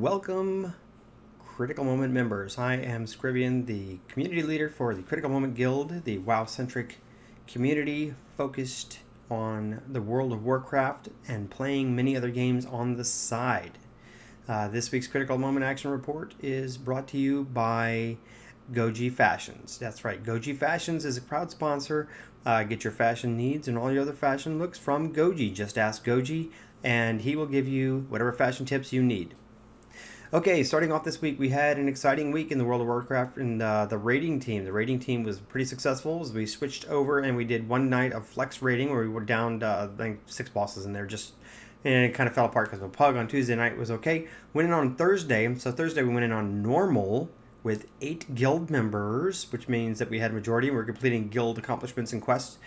Welcome, Critical Moment members. I am Scrivian, the community leader for the Critical Moment Guild, the WoW-centric community focused on the World of Warcraft and playing many other games on the side. This week's Critical Moment Action Report is brought to you by Goji Fashions. That's right, Goji Fashions is a proud sponsor. Get your fashion needs and all your other fashion looks from Goji. Just ask Goji and he will give you whatever fashion tips you need. Okay, starting off this week, we had an exciting week in the World of Warcraft and the raiding team. The raiding team was pretty successful as we switched over and we did one night of flex raiding where we were down to, I think, 6 bosses in there and it kind of fell apart because of a pug. On Tuesday night was okay. Went in on Thursday. So Thursday we went in on normal with 8 guild members, which means that we had a majority. We're completing guild accomplishments and quests.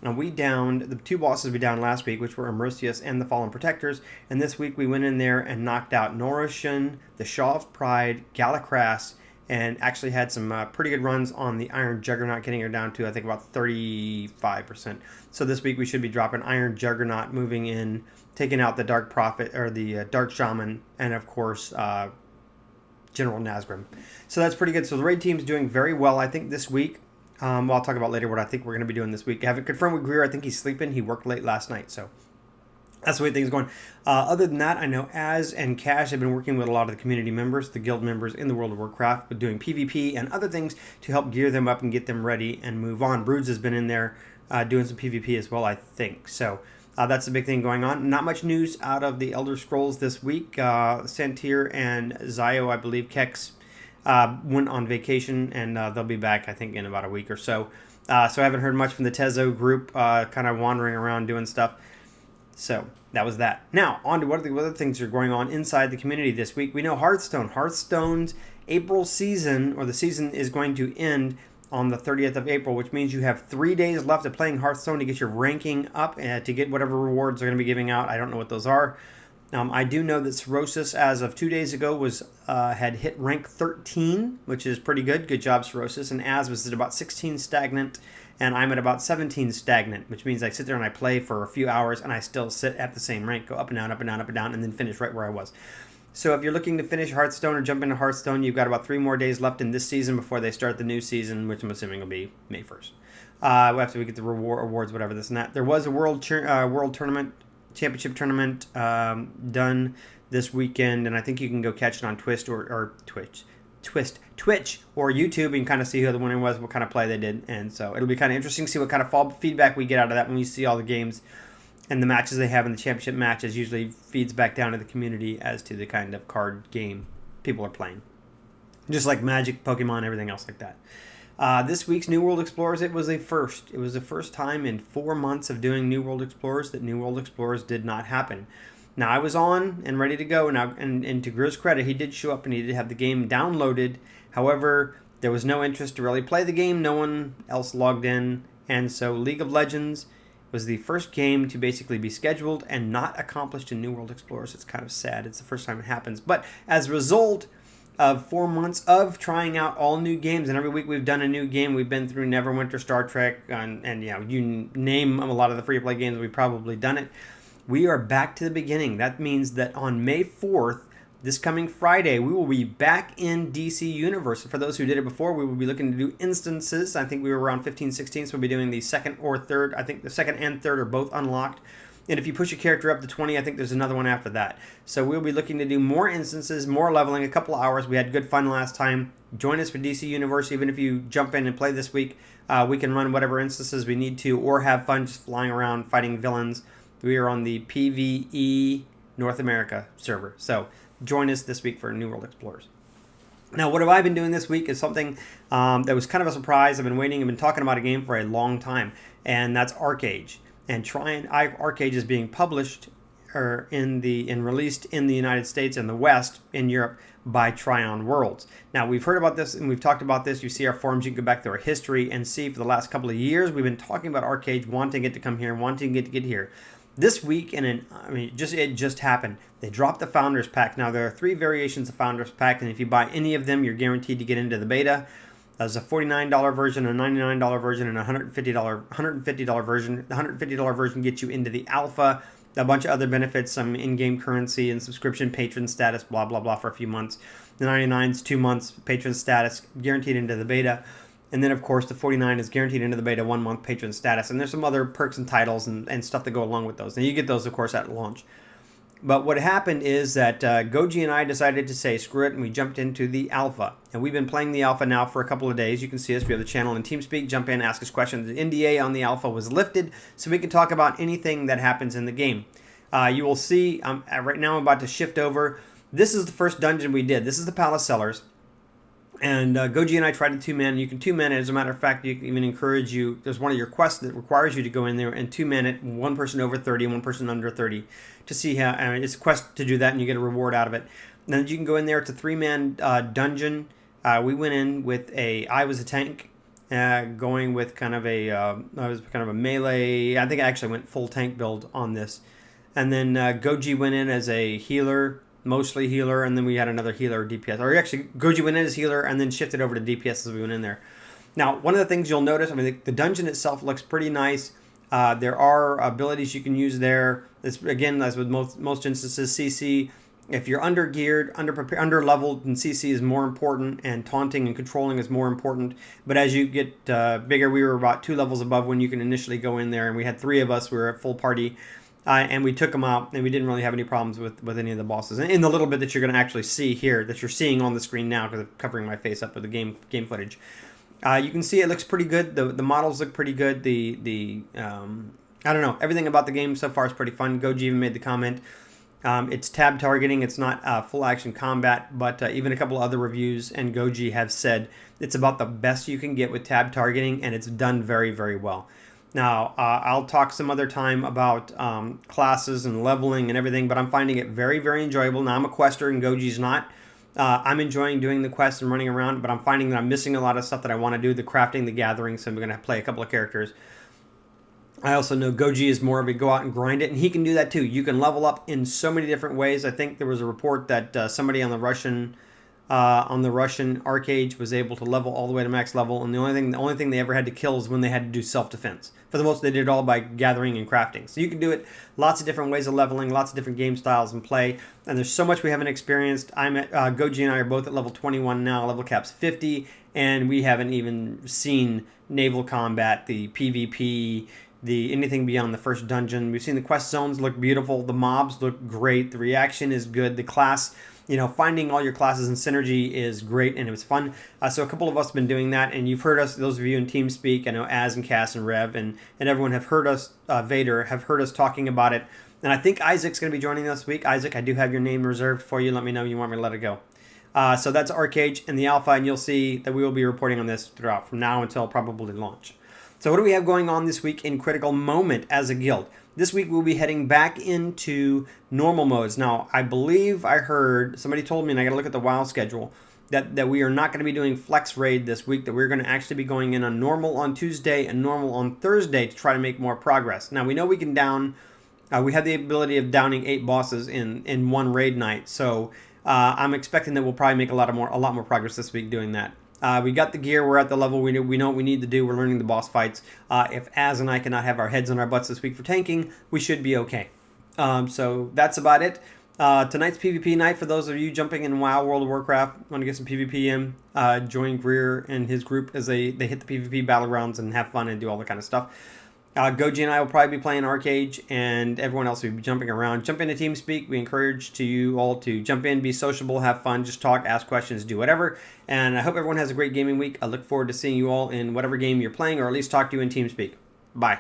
And we downed the 2 bosses we downed last week, which were Immersius and the Fallen Protectors. And this week we went in there and knocked out Norrishan, the Shaw of Pride, Galakras, and actually had some pretty good runs on the Iron Juggernaut, getting her down to, I think, about 35%. So this week we should be dropping Iron Juggernaut, moving in, taking out the Dark Prophet, or the Dark Shaman, and of course, General Nazgrim. So that's pretty good. So the raid team's doing very well, I think, this week. I'll talk about later what I think we're going to be doing this week. I haven't confirmed with Greer. I think he's sleeping. He worked late last night, so that's the way things are going. Other than that, I know Az and Cash have been working with a lot of the community members, the guild members in the World of Warcraft, with doing PvP and other things to help gear them up and get them ready and move on. Broods has been in there doing some PvP as well, I think. So that's a big thing going on. Not much news out of the Elder Scrolls this week. Santir and Zio, I believe, Kex, went on vacation, and they'll be back, I think, in about a week or so. So I haven't heard much from the Tezo group, kind of wandering around doing stuff. So that was that. Now, on to what the other things are going on inside the community this week. We know Hearthstone. Hearthstone's April season, or the season, is going to end on the 30th of April, which means you have 3 days left of playing Hearthstone to get your ranking up and to get whatever rewards they're going to be giving out. I don't know what those are. I do know that Cirrhosis, as of 2 days ago, had hit rank 13, which is pretty good. Good job, Cirrhosis. And Az was at about 16 stagnant, and I'm at about 17 stagnant, which means I sit there and I play for a few hours, and I still sit at the same rank, go up and down, up and down, up and down, and then finish right where I was. So if you're looking to finish Hearthstone or jump into Hearthstone, you've got about 3 more days left in this season before they start the new season, which I'm assuming will be May 1st. After we get the awards, whatever, this and that. There was a world tournament, championship tournament done this weekend, and I think you can go catch it on Twitch or YouTube and kind of see who the winner was, what kind of play they did. And so it'll be kind of interesting to see what kind of feedback we get out of that when we see all the games and the matches they have in the championship matches. Usually feeds back down to the community as to the kind of card game people are playing, just like Magic, Pokemon, everything else like that. This week's New World Explorers, it was a first. It was the first time in 4 months of doing New World Explorers that New World Explorers did not happen. Now, I was on and ready to go, and to Greer's credit, he did show up and he did have the game downloaded. However, there was no interest to really play the game. No one else logged in, and so League of Legends was the first game to basically be scheduled and not accomplished in New World Explorers. It's kind of sad. It's the first time it happens. But as a result of 4 months of trying out all new games, and every week we've done a new game. We've been through Neverwinter, Star Trek, and you name a lot of the free-to-play games, we've probably done it. We are back to the beginning. That means that on May 4th, this coming Friday, we will be back in DC Universe. For those who did it before, we will be looking to do instances. I think we were around 15, 16, so we'll be doing the second or third. I think the second and third are both unlocked. And if you push your character up to 20, I think there's another one after that. So we'll be looking to do more instances, more leveling, a couple of hours. We had good fun last time. Join us for DC Universe. Even if you jump in and play this week, we can run whatever instances we need to or have fun just flying around fighting villains. We are on the PvE North America server. So join us this week for New World Explorers. Now, what have I been doing this week is something that was kind of a surprise. I've been talking about a game for a long time, and that's ArcAge. And ArcAge is being published and released in the United States and the West, in Europe, by Tryon Worlds. Now, we've heard about this and we've talked about this. You see our forums, you can go back to our history and see for the last couple of years, we've been talking about ArcAge, wanting it to come here, wanting it to get here. This week, it just happened. They dropped the Founders Pack. Now, there are 3 variations of Founders Pack, and if you buy any of them, you're guaranteed to get into the beta. There's a $49 version, a $99 version, and a $150 version. The $150 version gets you into the alpha, a bunch of other benefits, some in-game currency and subscription patron status, blah, blah, blah, for a few months. The 99 is 2 months patron status, guaranteed into the beta. And then, of course, the 49 is guaranteed into the beta, 1 month patron status. And there's some other perks and titles and stuff that go along with those. And you get those, of course, at launch. But what happened is that Goji and I decided to say screw it, and we jumped into the alpha. And we've been playing the alpha now for a couple of days. You can see us. We have the channel in TeamSpeak. Jump in, ask us questions. The NDA on the alpha was lifted, so we can talk about anything that happens in the game. You will see, right now I'm about to shift over. This is the first dungeon we did. This is the Palace Cellars. And Goji and I tried to 2-man. You can 2-man it. As a matter of fact, you can even encourage you. There's one of your quests that requires you to go in there and 2-man it. One person over 30 and one person under 30 to see how. It's a quest to do that, and you get a reward out of it. And then you can go in there. It's a 3-man dungeon. We went in with I was a tank, going with kind of I was kind of a melee. I think I actually went full tank build on this. And then Goji went in as a healer. Mostly healer, and then we had another healer DPS. Or actually, Goji went in as healer and then shifted over to DPS as we went in there. Now, one of the things you'll notice, the dungeon itself looks pretty nice. There are abilities you can use there. It's, again, as with most instances, CC. If you're under-geared, under-leveled, then CC is more important, and taunting and controlling is more important. But as you get bigger, we were about 2 levels above when you can initially go in there, and we had 3 of us. We were at full party. And we took them out, and we didn't really have any problems with any of the bosses. And in the little bit that you're going to actually see here, that you're seeing on the screen now, because I'm covering my face up with the game footage, you can see it looks pretty good. The models look pretty good. I don't know, everything about the game so far is pretty fun. Goji even made the comment. It's tab targeting. It's not full action combat, but even a couple of other reviews and Goji have said it's about the best you can get with tab targeting, and it's done very, very well. Now, I'll talk some other time about classes and leveling and everything, but I'm finding it very, very enjoyable. Now, I'm a quester and Goji's not. I'm enjoying doing the quests and running around, but I'm finding that I'm missing a lot of stuff that I want to do, the crafting, the gathering, so I'm going to play a couple of characters. I also know Goji is more of a go out and grind it, and he can do that too. You can level up in so many different ways. I think there was a report that somebody on the Russian arcade was able to level all the way to max level, and the only thing they ever had to kill is when they had to do self-defense. For the most, they did it all by gathering and crafting. So you can do it lots of different ways of leveling, lots of different game styles and play, and there's so much we haven't experienced. Goji and I are both at level 21 now, level cap's 50, and we haven't even seen naval combat, the PvP, anything beyond the first dungeon. We've seen the quest zones look beautiful, the mobs look great, the reaction is good, the class, finding all your classes and synergy is great, and it was fun. So a couple of us have been doing that, and you've heard us, those of you in TeamSpeak, I know Az and Cass and Rev and everyone have heard us, Vader, have heard us talking about it. And I think Isaac's going to be joining us this week. Isaac, I do have your name reserved for you. Let me know you want me to let it go. So that's Arcade and the Alpha, and you'll see that we will be reporting on this throughout, from now until probably launch. So what do we have going on this week in Critical Moment as a guild? This week we'll be heading back into normal modes. Now, I believe I heard, somebody told me, and I got to look at the WoW schedule, that we are not going to be doing Flex Raid this week, that we're going to actually be going in on normal on Tuesday and normal on Thursday to try to make more progress. Now, we know we can down, we have the ability of downing 8 bosses in one raid night, so I'm expecting that we'll probably make a lot more progress this week doing that. We got the gear. We're at the level we know what we need to do. We're learning the boss fights. If Az and I cannot have our heads on our butts this week for tanking, we should be okay. So that's about it. Tonight's PvP night for those of you jumping in WoW, World of Warcraft, want to get some PvP in, join Greer and his group as they hit the PvP battlegrounds and have fun and do all that kind of stuff. Goji and I will probably be playing Arcade, and everyone else will be jumping around. Jump into TeamSpeak. We encourage you all to jump in, be sociable, have fun, just talk, ask questions, do whatever. And I hope everyone has a great gaming week. I look forward to seeing you all in whatever game you're playing, or at least talk to you in TeamSpeak. Bye.